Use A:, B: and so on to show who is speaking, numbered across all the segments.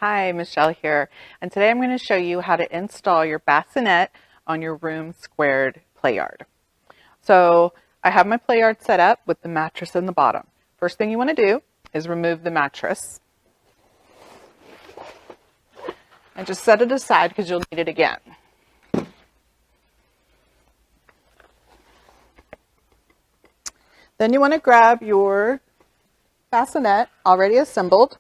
A: Hi, Michelle here, and today I'm going to show you how to install your bassinet on your Room² Playard. So I have my Playard set up with the mattress in the bottom. First thing you want to do is remove the mattress. And just set it aside because you'll need it again. Then you want to grab your bassinet already assembled.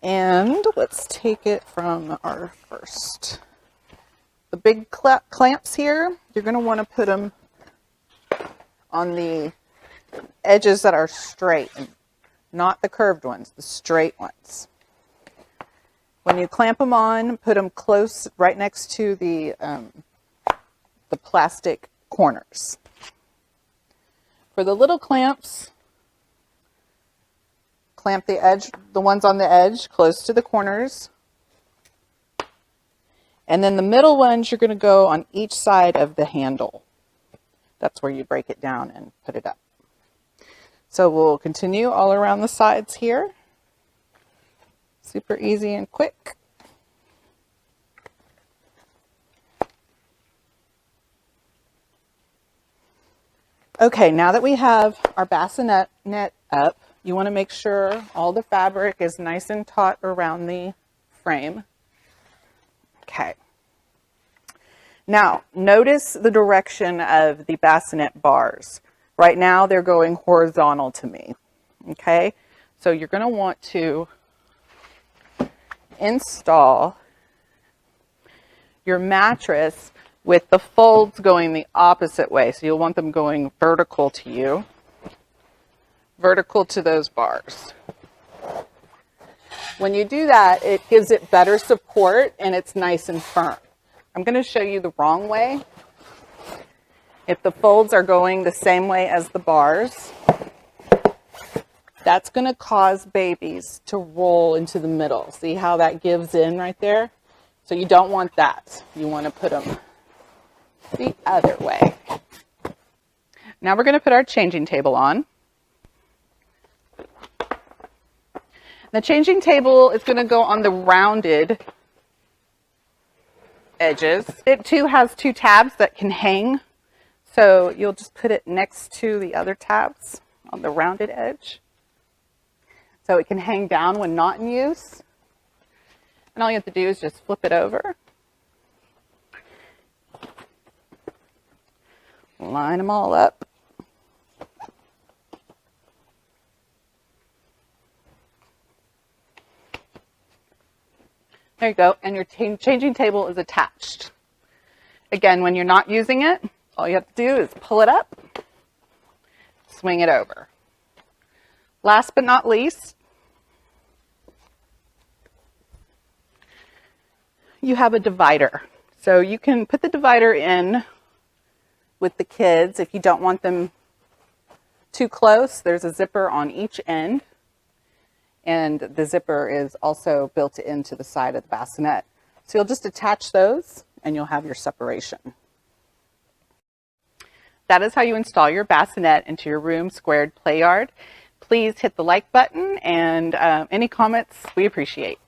A: And let's take it from our first. The big clamps here, you're going to want to put them on the edges that are straight, and not the curved ones, the straight ones. When you clamp them on, put them close right next to the plastic corners. For the little clamps, clamp the ones on the edge close to the corners. And then the middle ones, you're going to go on each side of the handle. That's where you break it down and put it up. So we'll continue all around the sides here. Super easy and quick. Okay, now that we have our bassinet up, you want to make sure all the fabric is nice and taut around the frame. Okay. Now, notice the direction of the bassinet bars. Right now, they're going horizontal to me. Okay? So you're going to want to install your mattress with the folds going the opposite way. So you'll want them going vertical to you. Vertical to those bars. When you do that, it gives it better support and it's nice and firm. I'm going to show you the wrong way. If the folds are going the same way as the bars, that's going to cause babies to roll into the middle. See how that gives in right there? So you don't want that. You want to put them the other way. Now we're going to put our changing table on. The changing table is going to go on the rounded edges. It too has two tabs that can hang. So you'll just put it next to the other tabs on the rounded edge. So it can hang down when not in use. And all you have to do is just flip it over. Line them all up. There you go, and your changing table is attached. Again, when you're not using it, all you have to do is pull it up, swing it over. Last but not least, you have a divider. So you can put the divider in with the kids if you don't want them too close. There's a zipper on each end. And the zipper is also built into the side of the bassinet. So you'll just attach those and you'll have your separation. That is how you install your bassinet into your Room² Playard. Please hit the like button and any comments we appreciate.